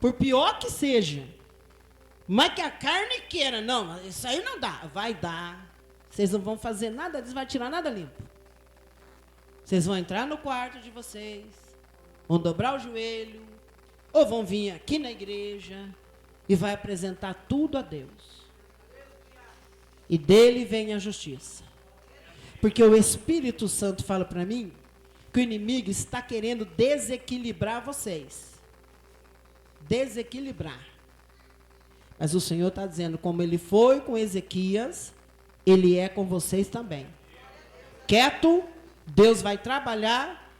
Por pior que seja. Mas que a carne queira, não, isso aí não dá. Vai dar. Vocês não vão fazer nada, eles vão tirar nada limpo. Vocês vão entrar no quarto de vocês, vão dobrar o joelho, ou vão vir aqui na igreja e vai apresentar tudo a Deus. E dele vem a justiça. Porque o Espírito Santo fala para mim que o inimigo está querendo desequilibrar vocês. Desequilibrar. Mas o Senhor está dizendo, como ele foi com Ezequias, ele é com vocês também. Quieto, Deus vai trabalhar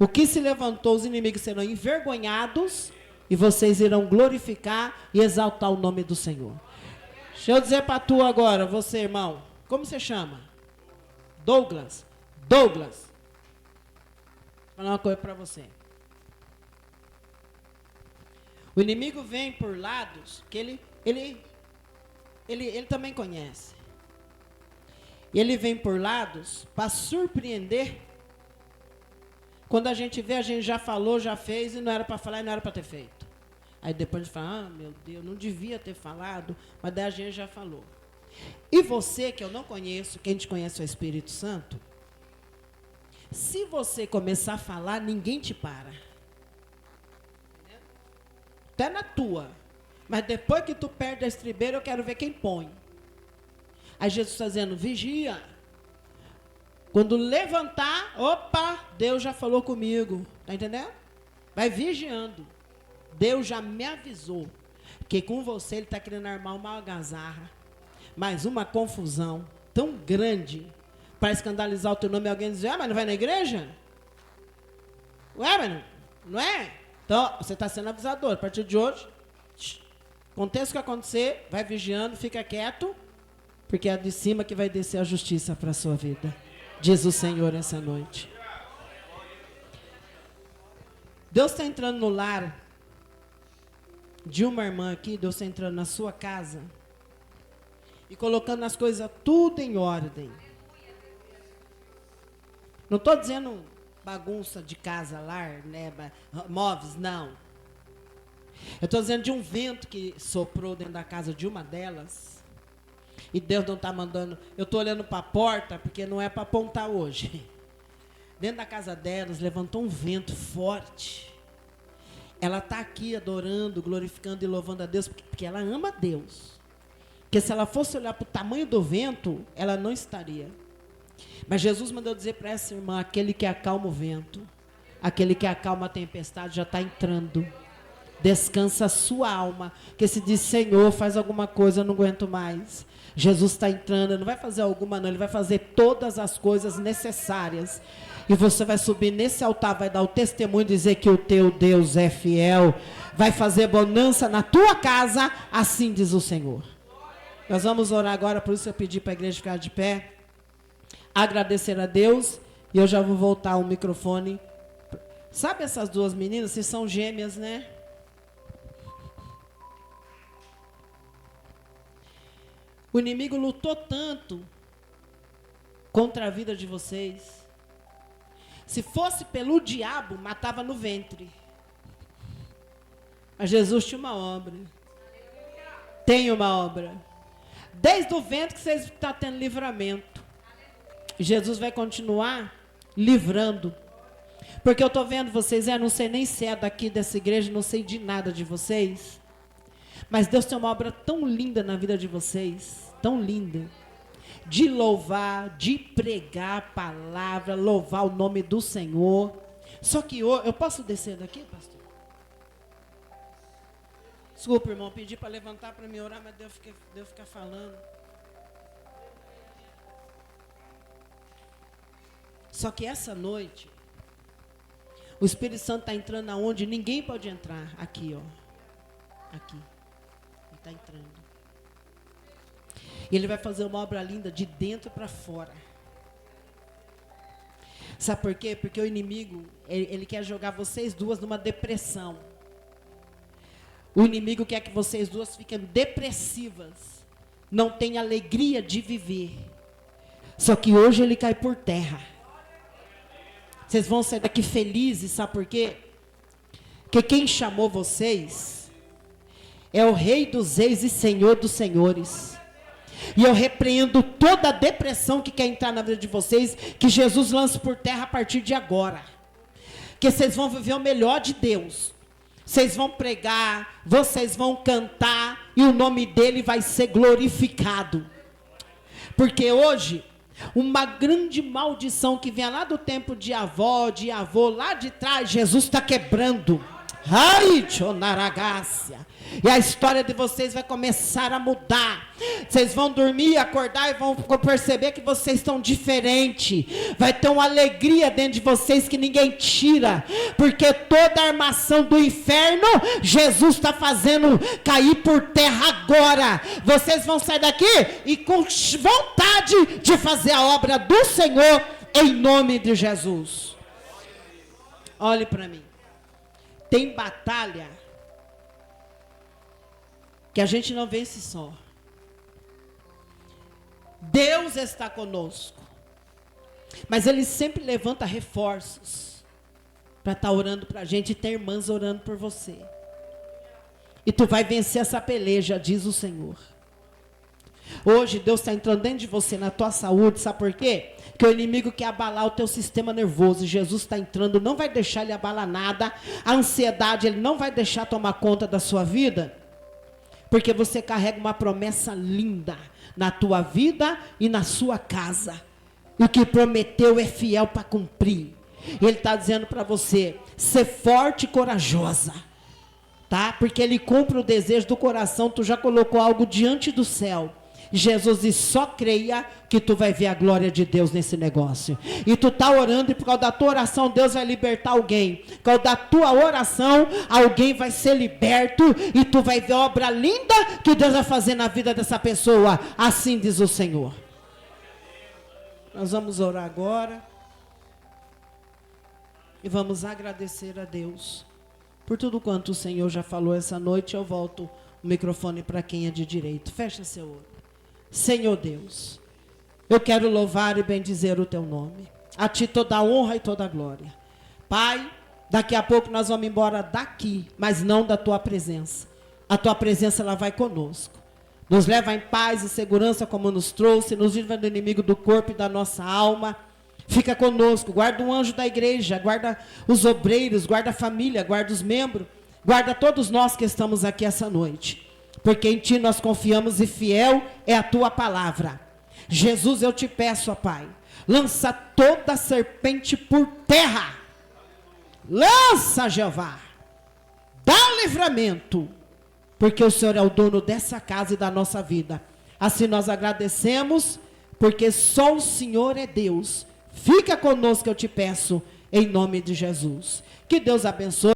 O que se levantou, os inimigos serão envergonhados e vocês irão glorificar e exaltar o nome do Senhor. Deixa eu dizer para tu agora, você, irmão, como você chama? Douglas. Douglas. Vou falar uma coisa para você. O inimigo vem por lados que ele também conhece. E ele vem por lados para surpreender. Quando a gente vê, a gente já falou, já fez, e não era para falar e não era para ter feito. Aí depois a gente fala, meu Deus, não devia ter falado, mas daí a gente já falou. E você, que eu não conheço, quem te conhece é o Espírito Santo, se você começar a falar, ninguém te para. Até na tua. Mas depois que tu perde a estribeira, eu quero ver quem põe. Aí Jesus está dizendo, vigia. Quando levantar, opa, Deus já falou comigo. Está entendendo? Vai vigiando. Deus já me avisou que com você ele está querendo armar uma algazarra. Mas uma confusão tão grande para escandalizar o teu nome. E alguém diz, mas não vai na igreja? Ué, mas não é? Então, você está sendo avisador. A partir de hoje, aconteça o que acontecer, vai vigiando, fica quieto, porque é de cima que vai descer a justiça para a sua vida. Diz o Senhor essa noite. Deus está entrando no lar de uma irmã aqui, Deus está entrando na sua casa e colocando as coisas tudo em ordem. Não estou dizendo bagunça de casa, lar, né, móveis, não. Eu estou dizendo de um vento que soprou dentro da casa de uma delas. E Deus não está mandando. Eu estou olhando para a porta, porque não é para apontar hoje. Dentro da casa delas, levantou um vento forte. Ela está aqui adorando, glorificando e louvando a Deus, porque ela ama a Deus. Porque se ela fosse olhar para o tamanho do vento, ela não estaria. Mas Jesus mandou dizer para essa irmã, aquele que acalma o vento, aquele que acalma a tempestade, já está entrando. Descansa a sua alma, que se diz, Senhor, faz alguma coisa, eu não aguento mais. Jesus está entrando, não vai fazer alguma não, ele vai fazer todas as coisas necessárias. E você vai subir nesse altar, vai dar o testemunho, dizer que o teu Deus é fiel, vai fazer bonança na tua casa, assim diz o Senhor. Nós vamos orar agora, por isso eu pedi para a igreja ficar de pé, agradecer a Deus, e eu já vou voltar o microfone. Sabe essas duas meninas, vocês são gêmeas, né? O inimigo lutou tanto contra a vida de vocês. Se fosse pelo diabo, matava no ventre. Mas Jesus tinha uma obra. Tem uma obra. Desde o ventre que vocês estão tendo livramento. Jesus vai continuar livrando. Porque eu estou vendo vocês, não sei nem se é daqui dessa igreja, não sei de nada de vocês. Mas Deus tem uma obra tão linda na vida de vocês, tão linda, de louvar, de pregar a palavra, louvar o nome do Senhor. Só que eu posso descer daqui, pastor? Desculpa, irmão, pedi para levantar para me orar, mas Deus fica falando. Só que essa noite, o Espírito Santo está entrando aonde ninguém pode entrar. Aqui, ó. Aqui. Ele está entrando. E ele vai fazer uma obra linda de dentro para fora. Sabe por quê? Porque o inimigo, ele quer jogar vocês duas numa depressão. O inimigo quer que vocês duas fiquem depressivas. Não tenham alegria de viver. Só que hoje ele cai por terra. Vocês vão sair daqui felizes, sabe por quê? Porque quem chamou vocês é o Rei dos Reis e Senhor dos Senhores. E eu repreendo toda a depressão que quer entrar na vida de vocês, que Jesus lance por terra a partir de agora. Que vocês vão viver o melhor de Deus. Vocês vão pregar, vocês vão cantar, e o nome dele vai ser glorificado. Porque hoje, uma grande maldição que vinha lá do tempo de avó, de avô, lá de trás, Jesus está quebrando. Ai, Chonaragácia. E a história de vocês vai começar a mudar. Vocês vão dormir, acordar e vão perceber que vocês estão diferentes. Vai ter uma alegria dentro de vocês que ninguém tira. Porque toda a armação do inferno, Jesus está fazendo cair por terra agora. Vocês vão sair daqui e com vontade de fazer a obra do Senhor em nome de Jesus. Olhe para mim. Tem batalha que a gente não vence só. Deus está conosco. Mas Ele sempre levanta reforços para estar orando para a gente e ter irmãs orando por você. E tu vai vencer essa peleja, diz o Senhor. Hoje Deus está entrando dentro de você, na tua saúde, sabe por quê? Porque o inimigo quer abalar o teu sistema nervoso, e Jesus está entrando, não vai deixar ele abalar nada, a ansiedade ele não vai deixar tomar conta da sua vida, porque você carrega uma promessa linda na tua vida e na sua casa, e o que prometeu é fiel para cumprir. Ele está dizendo para você, ser forte e corajosa, tá? Porque ele cumpre o desejo do coração, tu já colocou algo diante do céu. Jesus diz, só creia que tu vai ver a glória de Deus nesse negócio. E tu está orando e por causa da tua oração Deus vai libertar alguém. Por causa da tua oração alguém vai ser liberto e tu vai ver a obra linda que Deus vai fazer na vida dessa pessoa. Assim diz o Senhor. Nós vamos orar agora. E vamos agradecer a Deus por tudo quanto o Senhor já falou essa noite. Eu volto o microfone para quem é de direito. Fecha seu olho. Senhor Deus, eu quero louvar e bendizer o teu nome. A ti toda a honra e toda a glória. Pai, daqui a pouco nós vamos embora daqui, mas não da tua presença. A tua presença ela vai conosco. Nos leva em paz e segurança como nos trouxe, nos livra do inimigo do corpo e da nossa alma. Fica conosco, guarda um anjo da igreja, guarda os obreiros, guarda a família, guarda os membros, guarda todos nós que estamos aqui essa noite. Porque em ti nós confiamos e fiel é a tua palavra. Jesus, eu te peço, ó Pai, lança toda serpente por terra. Lança, Jeová. Dá um livramento. Porque o Senhor é o dono dessa casa e da nossa vida. Assim nós agradecemos, porque só o Senhor é Deus. Fica conosco, eu te peço, em nome de Jesus. Que Deus abençoe.